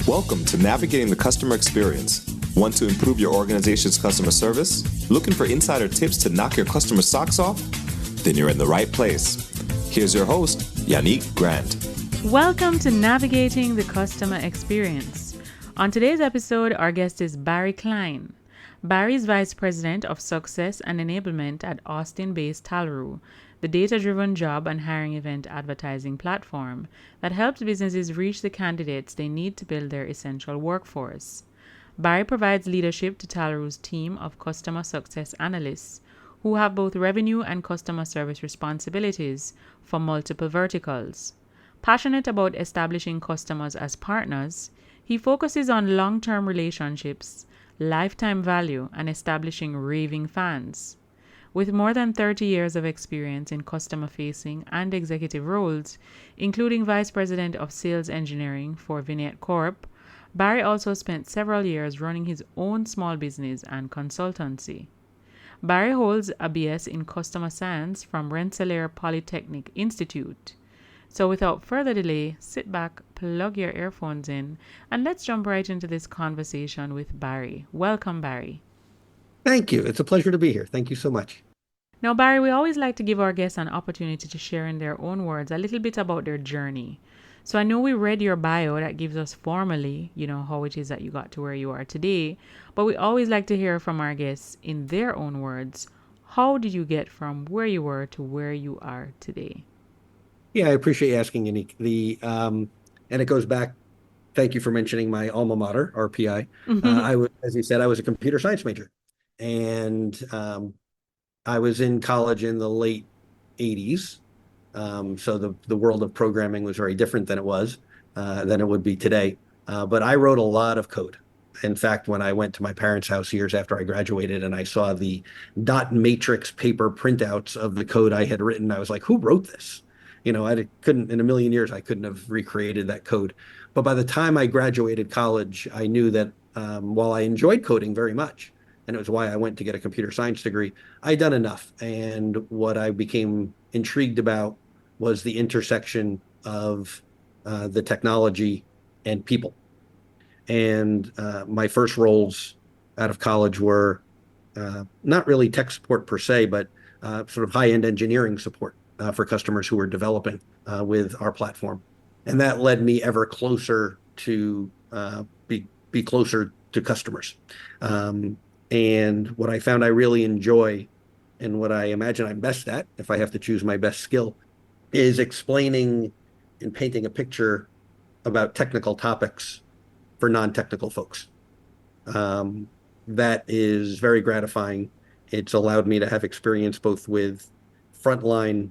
Welcome to Navigating the Customer Experience. Want to improve your organization's customer service? Looking for insider tips to knock your customer socks off? Then you're in the right place. Here's your host, Yannick Grant. Welcome to Navigating the Customer Experience. On today's episode, our guest is Barry Klein. Barry is Vice President of Success and Enablement at Austin-Based Talroo, the data-driven job and hiring event advertising platform that helps businesses reach the candidates they need to build their essential workforce. Barry provides leadership to Talroo's team of Customer Success Analysts, who have both revenue and customer service responsibilities for multiple verticals. Passionate about establishing customers as partners, he focuses on long-term relationships, lifetime value, and establishing raving fans. With more than 30 years of experience in customer-facing and executive roles, including Vice President of Sales Engineering for Vignette Corp, Barry also spent several years running his own small business and consultancy. Barry holds a BS in Customer Science from Rensselaer Polytechnic Institute. So without further delay, sit back, plug your earphones in, and let's jump right into this conversation with Barry. Welcome, Barry. Thank you. It's a pleasure to be here. Thank you so much. Now, Barry, we always like to give our guests an opportunity to share in their own words a little bit about their journey. So I know we read your bio that gives us formally, how it is that you got to where you are today, but we always like to hear from our guests in their own words. How did you get from where you were to where you are today? Yeah, I appreciate you asking, Yannick. And it goes back, thank you for mentioning my alma mater, RPI. As you said, I was a computer science major. And I was in college in the late 80s. So the world of programming was very different than it would be today. But I wrote a lot of code. In fact, when I went to my parents' house years after I graduated and I saw the dot matrix paper printouts of the code I had written, I was like, who wrote this? I couldn't, in a million years, I couldn't have recreated that code. But by the time I graduated college, I knew that while I enjoyed coding very much, and it was why I went to get a computer science degree, I'd done enough. And what I became intrigued about was the intersection of the technology and people. And my first roles out of college were not really tech support per se, but sort of high-end engineering support for customers who were developing with our platform. And that led me ever closer to be closer to customers. And what I found I really enjoy, and what I imagine I'm best at, if I have to choose my best skill, is explaining and painting a picture about technical topics for non-technical folks. That is very gratifying. It's allowed me to have experience both with frontline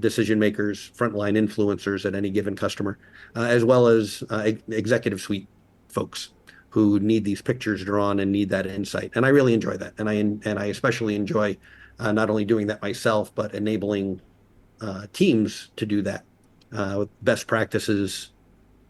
decision makers, frontline influencers at any given customer, as well as executive suite folks who need these pictures drawn and need that insight. And I really enjoy that. And I especially enjoy not only doing that myself, but enabling teams to do that with best practices,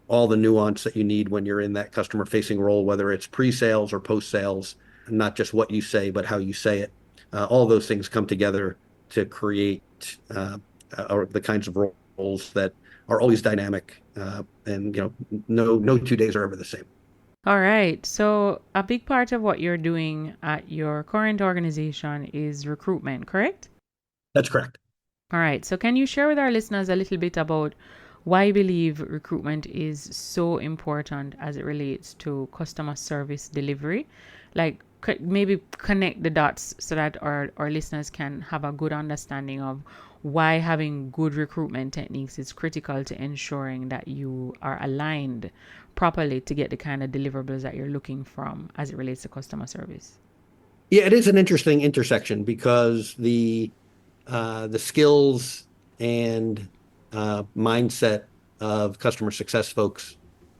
all the nuance that you need when you're in that customer-facing role, whether it's pre-sales or post-sales, not just what you say, but how you say it. All those things come together to create the kinds of roles that are always dynamic, and no 2 days are ever the same. All right. So a big part of what you're doing at your current organization is recruitment, correct? That's correct. All right. So can you share with our listeners a little bit about why you believe recruitment is so important as it relates to customer service delivery? Like maybe connect the dots so that our listeners can have a good understanding of why having good recruitment techniques is critical to ensuring that you are aligned properly to get the kind of deliverables that you're looking from as it relates to customer service. Yeah, it is an interesting intersection because the skills and mindset of customer success folks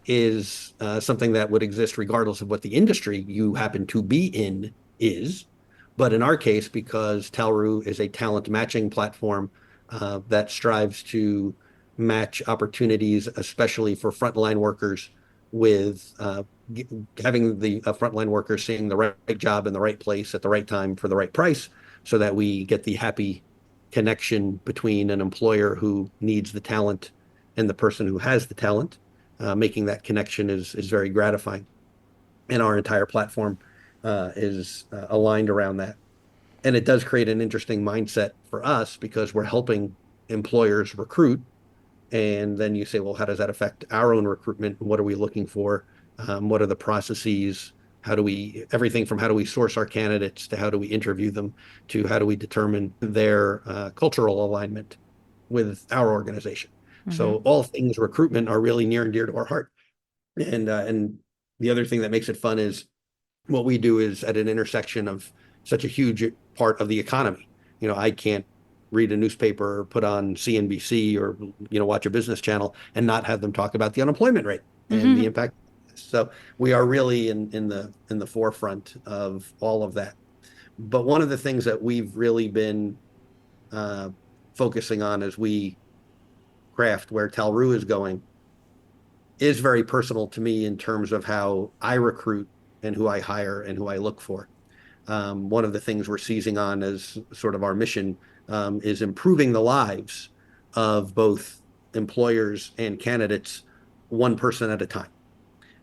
is something that would exist regardless of what the industry you happen to be in is. But in our case, because Talroo is a talent matching platform that strives to match opportunities, especially for frontline workers, with having the frontline workers seeing the right job in the right place at the right time for the right price, so that we get the happy connection between an employer who needs the talent and the person who has the talent. making that connection is very gratifying. And our entire platform is aligned around that. And it does create an interesting mindset for us because we're helping employers recruit. And then you say, well, how does that affect our own recruitment? What are we looking for? What are the processes? Everything from how do we source our candidates to how do we interview them to how do we determine their cultural alignment with our organization? So all things recruitment are really near and dear to our heart. And the other thing that makes it fun is what we do is at an intersection of such a huge part of the economy. I can't read a newspaper or put on CNBC or watch a business channel and not have them talk about the unemployment rate and the impact. So we are really in the forefront of all of that. But one of the things that we've really been focusing on as we craft where Talroo is going is very personal to me in terms of how I recruit and who I hire and who I look for. One of the things we're seizing on as sort of our mission is improving the lives of both employers and candidates, one person at a time.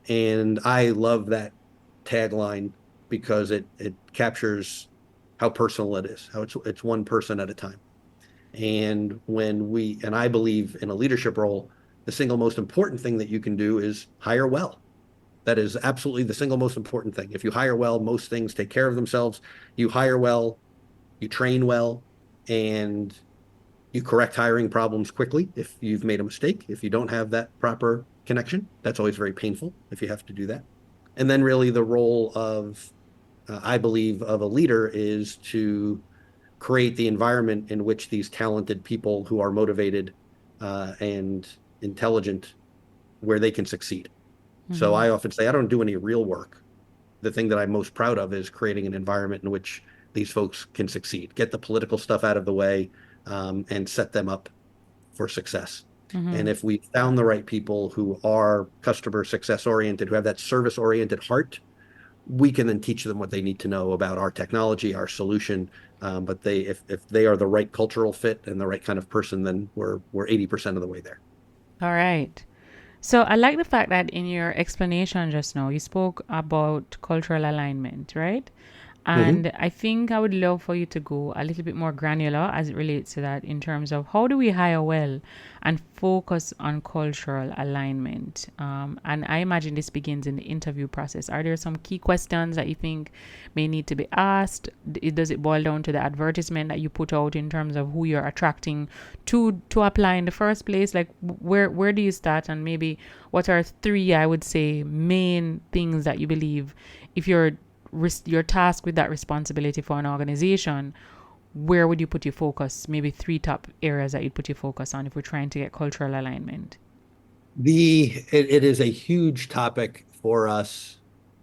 And I love that tagline because it captures how personal it is, how it's one person at a time. And I believe in a leadership role, the single most important thing that you can do is hire well. That is absolutely the single most important thing. If you hire well, most things take care of themselves. You hire well, you train well, and you correct hiring problems quickly if you've made a mistake. If you don't have that proper connection, that's always very painful if you have to do that. And then really the role of, I believe, of a leader is to create the environment in which these talented people who are motivated and intelligent, where they can succeed. So I often say I don't do any real work. The thing that I'm most proud of is creating an environment in which these folks can succeed, get the political stuff out of the way, and set them up for success. And if we found the right people who are customer success oriented, who have that service oriented heart, we can then teach them what they need to know about our technology, our solution. But if they are the right cultural fit and the right kind of person, then we're 80% of the way there. All right. So I like the fact that in your explanation just now, you spoke about cultural alignment, right? And I think I would love for you to go a little bit more granular as it relates to that in terms of how do we hire well and focus on cultural alignment. And I imagine this begins in the interview process. Are there some key questions that you think may need to be asked? Does it boil down to the advertisement that you put out in terms of who you're attracting to apply in the first place? Like where do you start? And maybe what are three, I would say, main things that you believe if you're tasked with that responsibility for an organization, where would you put your focus? Maybe three top areas that you'd put your focus on if we're trying to get cultural alignment. It is a huge topic for us.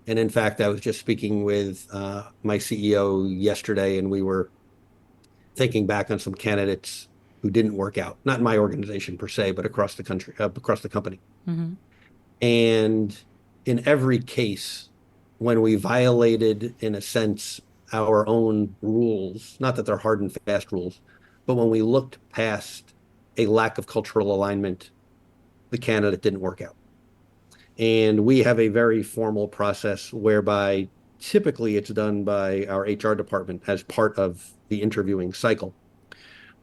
And in fact, I was just speaking with my CEO yesterday, and we were thinking back on some candidates who didn't work out, not in my organization per se, but across the country, across the company. And in every case, when we violated, in a sense, our own rules, not that they're hard and fast rules, but when we looked past a lack of cultural alignment, the candidate didn't work out. And we have a very formal process whereby typically it's done by our HR department as part of the interviewing cycle,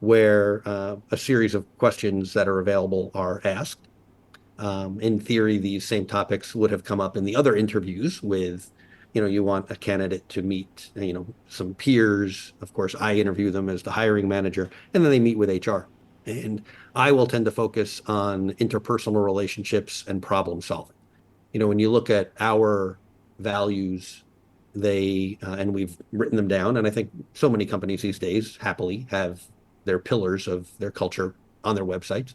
where a series of questions that are available are asked. In theory, these same topics would have come up in the other interviews with, you want a candidate to meet, some peers. Of course, I interview them as the hiring manager, and then they meet with HR. And I will tend to focus on interpersonal relationships and problem solving. When you look at our values, and we've written them down, and I think so many companies these days happily have their pillars of their culture on their websites.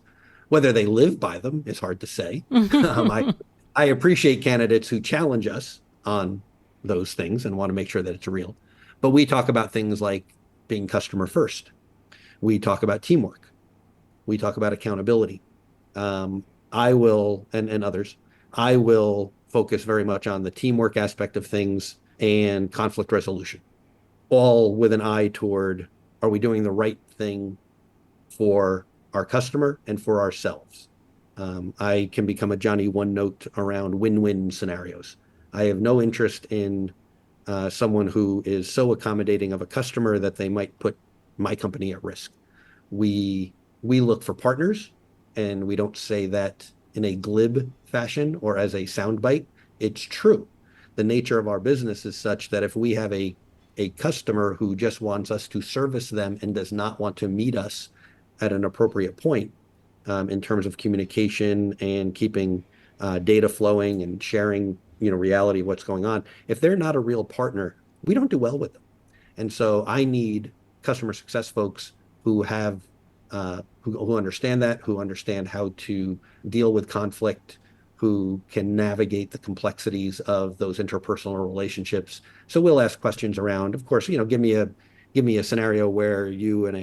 Whether they live by them is hard to say. I appreciate candidates who challenge us on those things and want to make sure that it's real. But we talk about things like being customer first. We talk about teamwork. We talk about accountability. I will, and others, I will focus very much on the teamwork aspect of things and conflict resolution, all with an eye toward, are we doing the right thing for our customer and for ourselves? I can become a Johnny One Note around win-win scenarios. I have no interest in someone who is so accommodating of a customer that they might put my company at risk. We we look for partners, and we don't say that in a glib fashion or as a soundbite. It's true. The nature of our business is such that if we have a customer who just wants us to service them and does not want to meet us at an appropriate point, in terms of communication and keeping data flowing and sharing, reality of what's going on. If they're not a real partner, we don't do well with them. And so I need customer success folks who have who understand that, who understand how to deal with conflict, who can navigate the complexities of those interpersonal relationships. So we'll ask questions around, of course, give me a scenario where you and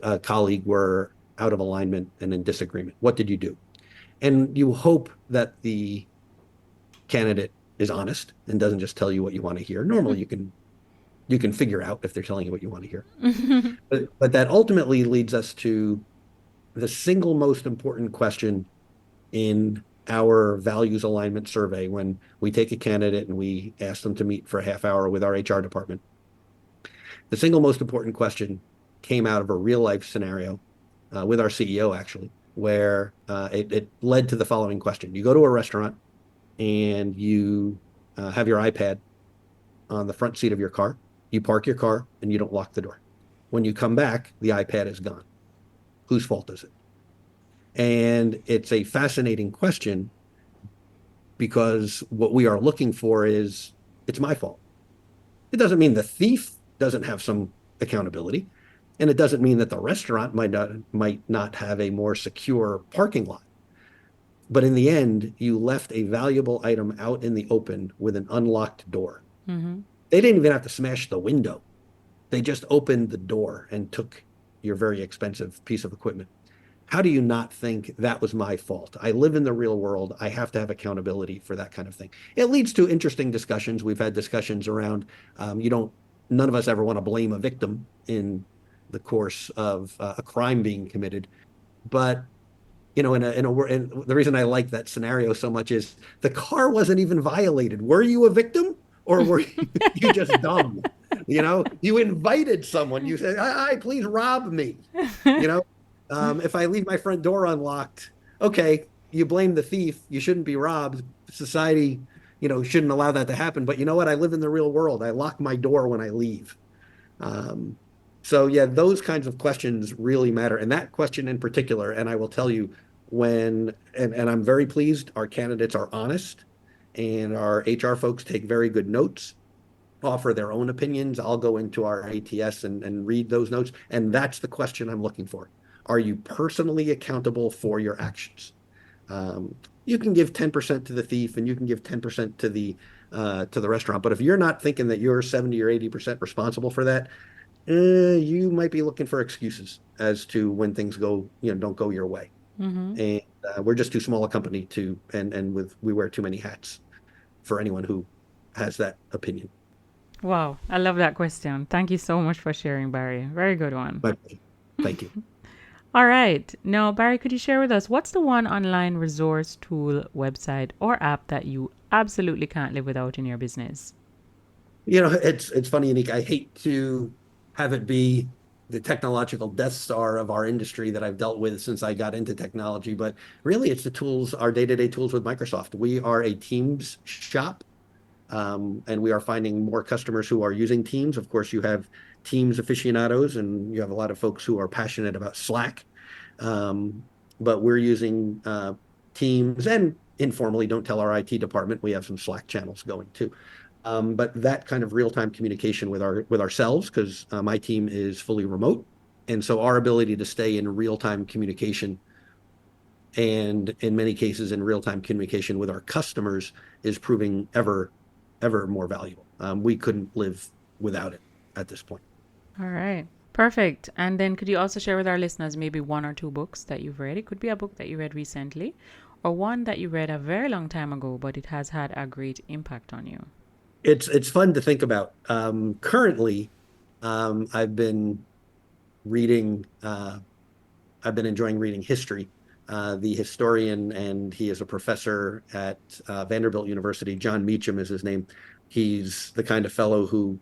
a colleague were out of alignment and in disagreement. What did you do? And you hope that the candidate is honest and doesn't just tell you what you want to hear. Normally, you can figure out if they're telling you what you want to hear. But that ultimately leads us to the single most important question in our values alignment survey when we take a candidate and we ask them to meet for a half hour with our HR department. The single most important question came out of a real life scenario with our CEO, actually, where it led to the following question. You go to a restaurant and you have your iPad on the front seat of your car. You park your car and you don't lock the door. When you come back, the iPad is gone. Whose fault is it? And it's a fascinating question because what we are looking for is it's my fault. It doesn't mean the thief doesn't have some accountability, and it doesn't mean that the restaurant might not have a more secure parking lot. But in the end, you left a valuable item out in the open with an unlocked door. Mm-hmm. They didn't even have to smash the window. They just opened the door and took your very expensive piece of equipment. How do you not think that was my fault? I live in the real world. I have to have accountability for that kind of thing. It leads to interesting discussions. We've had discussions around, none of us ever want to blame a victim in the course of a crime being committed. But, and the reason I like that scenario so much is the car wasn't even violated. Were you a victim or were you just dumb? You invited someone. You said, "Hi, please rob me." If I leave my front door unlocked, okay, you blame the thief. You shouldn't be robbed. Society, shouldn't allow that to happen. But you know what? I live in the real world. I lock my door when I leave. So yeah, those kinds of questions really matter. And that question in particular, and I will tell you and I'm very pleased our candidates are honest and our HR folks take very good notes, offer their own opinions. I'll go into our ATS and read those notes. And that's the question I'm looking for. Are you personally accountable for your actions? You can give 10% to the thief and you can give 10% to the restaurant. But if you're not thinking that you're 70 or 80% responsible for that, you might be looking for excuses as to when things don't go your way. Mm-hmm. And we're just too small a company we wear too many hats for anyone who has that opinion. Wow, I love that question. Thank you so much for sharing, Barry. Very good one. My pleasure. Thank you. All right. Now, Barry, could you share with us what's the one online resource, tool, website, or app that you absolutely can't live without in your business? It's funny, Unique. I hate to have it be the technological Death Star of our industry that I've dealt with since I got into technology, but really it's the tools, our day-to-day tools with Microsoft. We are a Teams shop, and we are finding more customers who are using Teams. Of course, you have Teams aficionados, and you have a lot of folks who are passionate about Slack. But we're using Teams, and informally, don't tell our IT department, we have some Slack channels going too. But that kind of real-time communication with ourselves, because my team is fully remote. And so our ability to stay in real-time communication and in many cases in real-time communication with our customers is proving ever more valuable. We couldn't live without it at this point. All right. Perfect. And then could you also share with our listeners maybe one or two books that you've read? It could be a book that you read recently or one that you read a very long time ago, but it has had a great impact on you. It's fun to think about. Currently, I've been enjoying reading history. the historian, and he is a professor at Vanderbilt University. John Meacham is his name. He's the kind of fellow who,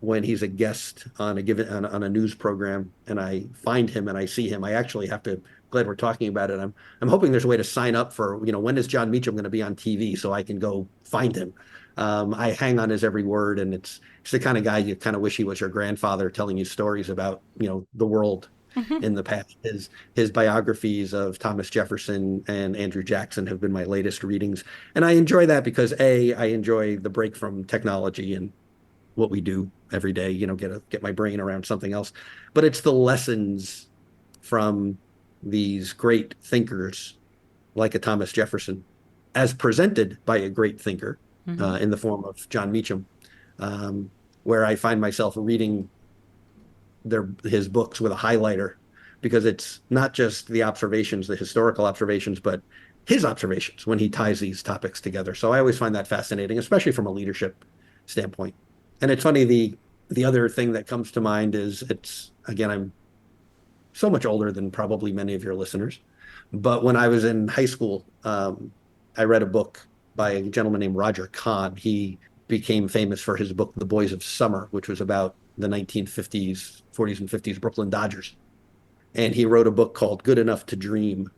when he's a guest on a news program, and I find him and I see him, I actually have to. Glad we're talking about it. I'm hoping there's a way to sign up for, when is John Meacham going to be on TV so I can go find him. I hang on his every word, and it's the kind of guy you kind of wish he was your grandfather telling you stories about, the world in the past. His biographies of Thomas Jefferson and Andrew Jackson have been my latest readings. And I enjoy that because I enjoy the break from technology and what we do every day, get my brain around something else. But it's the lessons from these great thinkers like a Thomas Jefferson, as presented by a great thinker in the form of John Meacham, where I find myself reading his books with a highlighter, because it's not just the observations, the historical observations, but his observations when he ties these topics together. So I always find that fascinating, especially from a leadership standpoint. And it's funny, the other thing that comes to mind is again, I'm so much older than probably many of your listeners, but when I was in high school, I read a book by a gentleman named Roger Kahn. He became famous for his book, The Boys of Summer, which was about the 1940s and 50s Brooklyn Dodgers. And he wrote a book called Good Enough to Dream.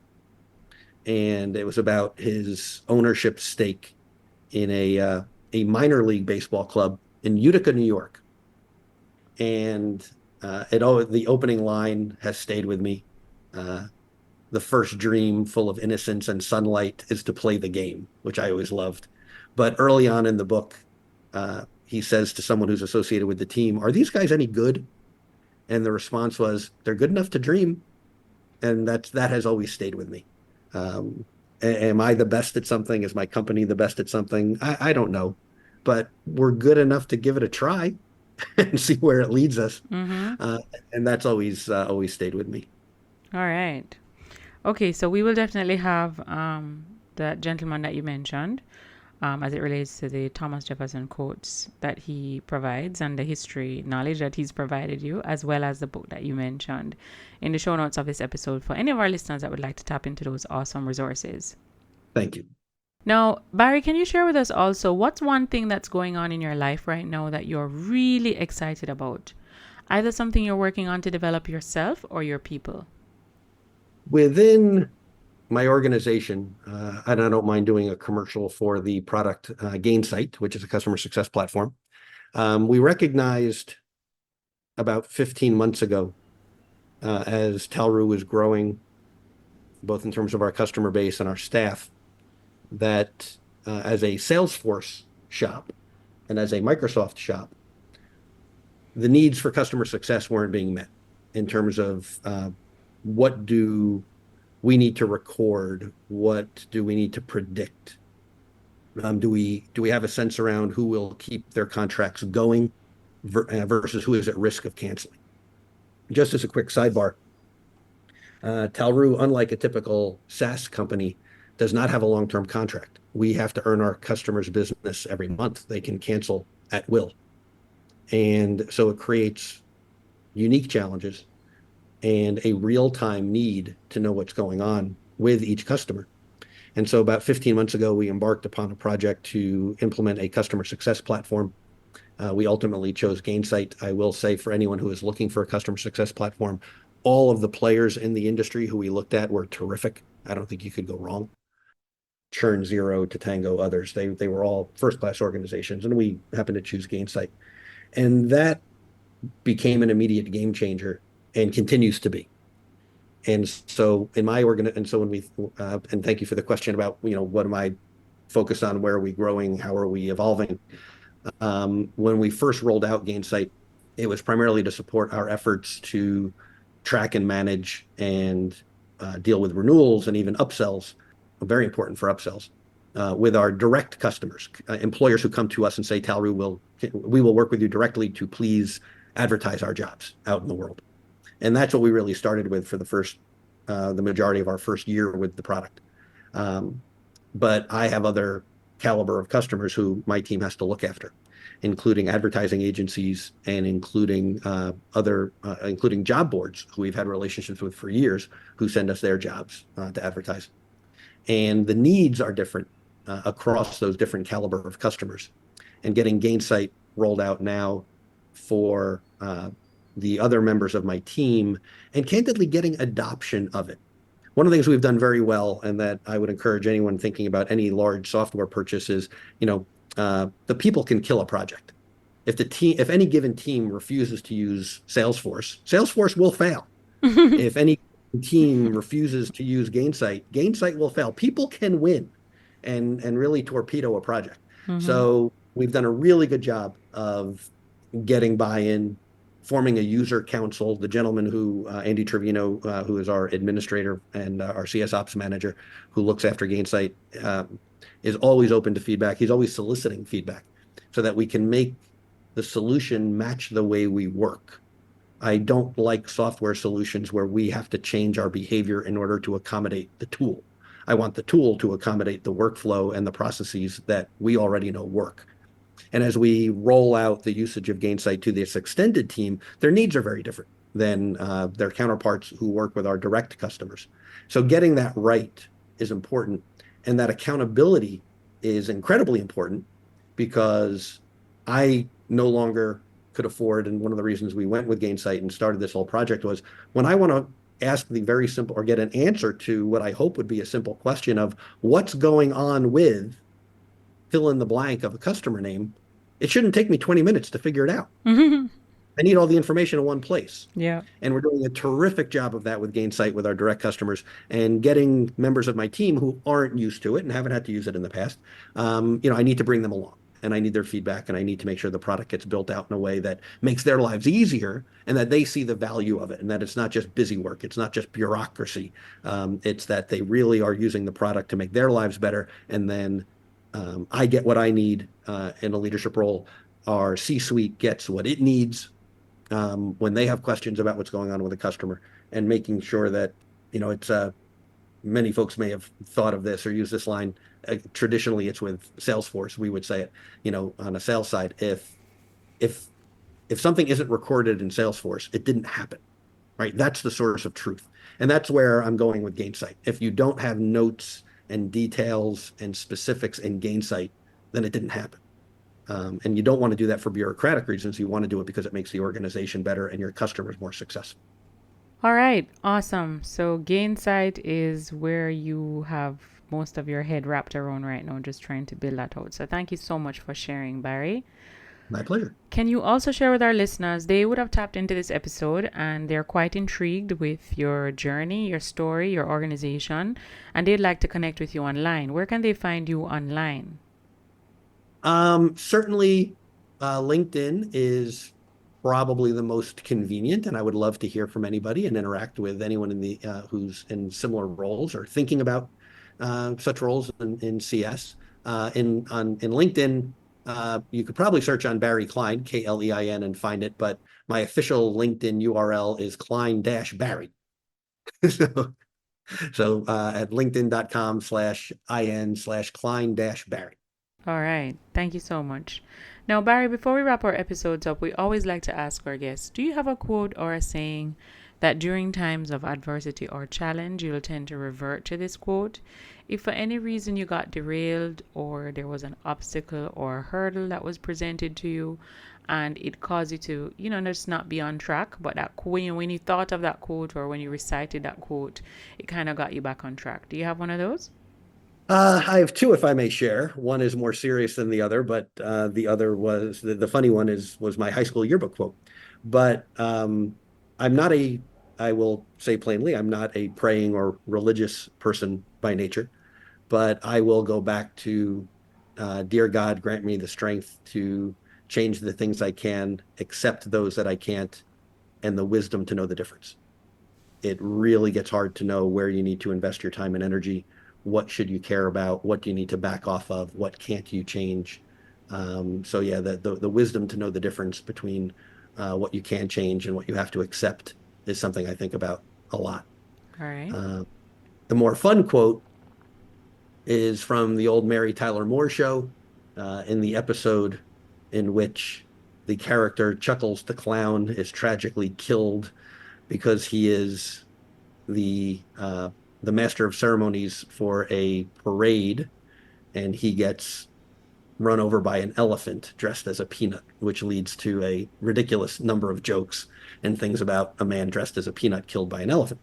And it was about his ownership stake in a minor league baseball club in Utica, New York. And the opening line has stayed with me. The first dream, full of innocence and sunlight, is to play the game, which I always loved. But early on in the book, he says to someone who's associated with the team, "Are these guys any good?" And the response was, "They're good enough to dream." And that has always stayed with me. Am I the best at something? Is my company the best at something? I don't know, but we're good enough to give it a try and see where it leads us. And that's always stayed with me. All right. Okay, so we will definitely have that gentleman that you mentioned, as it relates to the Thomas Jefferson quotes that he provides and the history knowledge that he's provided you, as well as the book that you mentioned, in the show notes of this episode for any of our listeners that would like to tap into those awesome resources. Thank you. Now, Barry, can you share with us also what's one thing that's going on in your life right now that you're really excited about? Either something you're working on to develop yourself or your people. Within my organization, and I don't mind doing a commercial for the product Gainsight, which is a customer success platform. We recognized about 15 months ago, as Talroo was growing, both in terms of our customer base and our staff, that as a Salesforce shop and as a Microsoft shop, the needs for customer success weren't being met in terms of what do we need to record? What do we need to predict? Do we have a sense around who will keep their contracts going versus who is at risk of canceling? Just as a quick sidebar, Talroo, unlike a typical SaaS company, does not have a long-term contract. We have to earn our customers' business every month. They can cancel at will. And so it creates unique challenges and a real-time need to know what's going on with each customer. And so about 15 months ago, we embarked upon a project to implement a customer success platform. We ultimately chose Gainsight. I will say, for anyone who is looking for a customer success platform, all of the players in the industry who we looked at were terrific. I don't think you could go wrong. Churn Zero to Tango, others, they were all first-class organizations, and we happened to choose Gainsight. And that became an immediate game changer and continues to be. And so in my and so when we and thank you for the question about what am I focused on, where are we growing, how are we evolving? When we first rolled out Gainsight, it was primarily to support our efforts to track and manage and deal with renewals and even upsells, very important for upsells, with our direct customers, employers who come to us and say, Talroo, we will work with you directly to please advertise our jobs out in the world. And that's what we really started with for the majority of our first year with the product. But I have other caliber of customers who my team has to look after, including advertising agencies and including including job boards who we've had relationships with for years, who send us their jobs to advertise. And the needs are different across those different caliber of customers. And getting Gainsight rolled out now for the other members of my team, and candidly getting adoption of it. One of the things we've done very well, and that I would encourage anyone thinking about any large software purchase, is, the people can kill a project. If any given team refuses to use Salesforce will fail. If any team refuses to use Gainsight will fail. People can win and really torpedo a project. So we've done a really good job of getting buy-in, forming a user council. The gentleman who, Andy Trevino, who is our administrator and our CS Ops manager, who looks after Gainsight, is always open to feedback. He's always soliciting feedback so that we can make the solution match the way we work. I don't like software solutions where we have to change our behavior in order to accommodate the tool. I want the tool to accommodate the workflow and the processes that we already know work. And as we roll out the usage of Gainsight to this extended team, their needs are very different than their counterparts who work with our direct customers. So getting that right is important. And that accountability is incredibly important, because I no longer could afford, and one of the reasons we went with Gainsight and started this whole project was, when I want to ask the very simple, or get an answer to what I hope would be a simple question of what's going on with fill in the blank of a customer name, it shouldn't take me 20 minutes to figure it out. I need all the information in one place. Yeah. And we're doing a terrific job of that with Gainsight with our direct customers, and getting members of my team who aren't used to it and haven't had to use it in the past. I need to bring them along, and I need their feedback, and I need to make sure the product gets built out in a way that makes their lives easier, and that they see the value of it, and that it's not just busy work. It's not just bureaucracy. It's that they really are using the product to make their lives better. And then I get what I need in a leadership role. Our C-suite gets what it needs when they have questions about what's going on with a customer, and making sure that, it's many folks may have thought of this or used this line. Traditionally, it's with Salesforce. We would say it, on a sales side, if something isn't recorded in Salesforce, it didn't happen, right? That's the source of truth. And that's where I'm going with Gainsight. If you don't have notes and details and specifics in Gainsight, then it didn't happen. And you don't want to do that for bureaucratic reasons. You want to do it because it makes the organization better and your customers more successful. All right. Awesome. So Gainsight is where you have most of your head wrapped around right now, just trying to build that out. So thank you so much for sharing, Barry. My pleasure. Can you also share with our listeners, they would have tapped into this episode and they're quite intrigued with your journey, your story, your organization, and they'd like to connect with you online. Where can they find you online? Certainly, LinkedIn is probably the most convenient, and I would love to hear from anybody and interact with anyone in the who's in similar roles or thinking about such roles in CS. In LinkedIn, you could probably search on Barry Klein, Klein, and find it, but my official LinkedIn URL is Klein-Barry. So at linkedin.com/in/Klein-Barry. All right. Thank you so much. Now, Barry, before we wrap our episodes up, we always like to ask our guests, do you have a quote or a saying that during times of adversity or challenge, you'll tend to revert to this quote? If for any reason you got derailed, or there was an obstacle or a hurdle that was presented to you and it caused you to, just not be on track, but that when you thought of that quote or when you recited that quote, it kind of got you back on track. Do you have one of those? I have two, if I may share. One is more serious than the other, but the other was the funny one was my high school yearbook quote. But I will say plainly, I'm not a praying or religious person by nature, but I will go back to, dear God, grant me the strength to change the things I can, accept those that I can't, and the wisdom to know the difference. It really gets hard to know where you need to invest your time and energy. What should you care about? What do you need to back off of? What can't you change? So yeah, the wisdom to know the difference between what you can change and what you have to accept is something I think about a lot. All right. The more fun quote is from the old Mary Tyler Moore show, in the episode in which the character Chuckles the Clown is tragically killed because he is the master of ceremonies for a parade, and he gets run over by an elephant dressed as a peanut, which leads to a ridiculous number of jokes and things about a man dressed as a peanut killed by an elephant.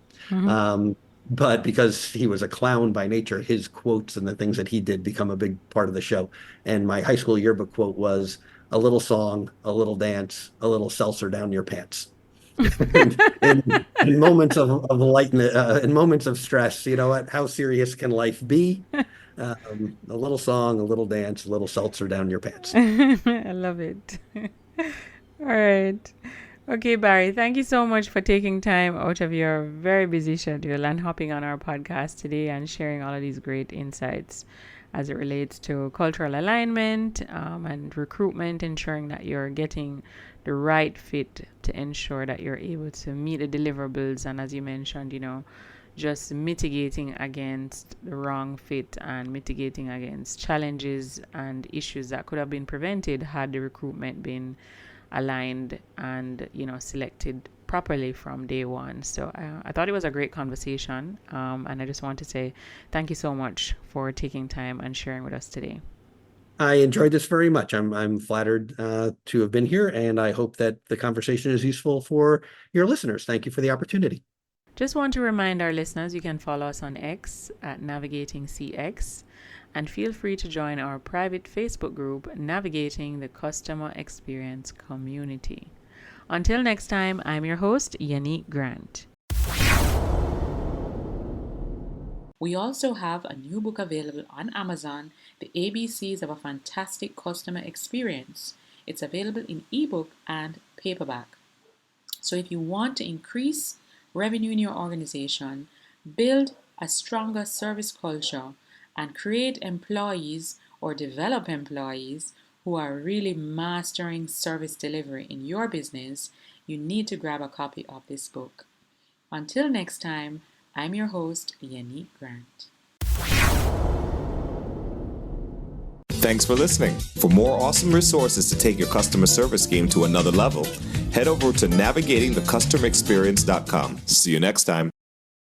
But because he was a clown by nature, his quotes and the things that he did become a big part of the show. And my high school yearbook quote was, "A little song, a little dance, a little seltzer down your pants." in moments of lightness, in moments of stress, you know what? How serious can life be? A little song, a little dance, a little seltzer down your pants. I love it. All right. Okay, Barry, thank you so much for taking time out of your very busy schedule and hopping on our podcast today and sharing all of these great insights as it relates to cultural alignment and recruitment, ensuring that you're getting the right fit to ensure that you're able to meet the deliverables. And as you mentioned, just mitigating against the wrong fit and mitigating against challenges and issues that could have been prevented had the recruitment been aligned and selected properly from day one. So I thought it was a great conversation, and I just want to say thank you so much for taking time and sharing with us today. I enjoyed this very much. I'm flattered to have been here, and I hope that the conversation is useful for your listeners. Thank you for the opportunity. Just want to remind our listeners you can follow us on X at NavigatingCX, and feel free to join our private Facebook group, Navigating the Customer Experience Community. Until next time, I'm your host, Yannick Grant. We also have a new book available on Amazon, The ABCs of a Fantastic Customer Experience. It's available in ebook and paperback. So if you want to increase revenue in your organization, build a stronger service culture, and create employees or develop employees who are really mastering service delivery in your business, you need to grab a copy of this book. Until next time, I'm your host, Yannick Grant. Thanks for listening. For more awesome resources to take your customer service game to another level, head over to navigatingthecustomerexperience.com. See you next time.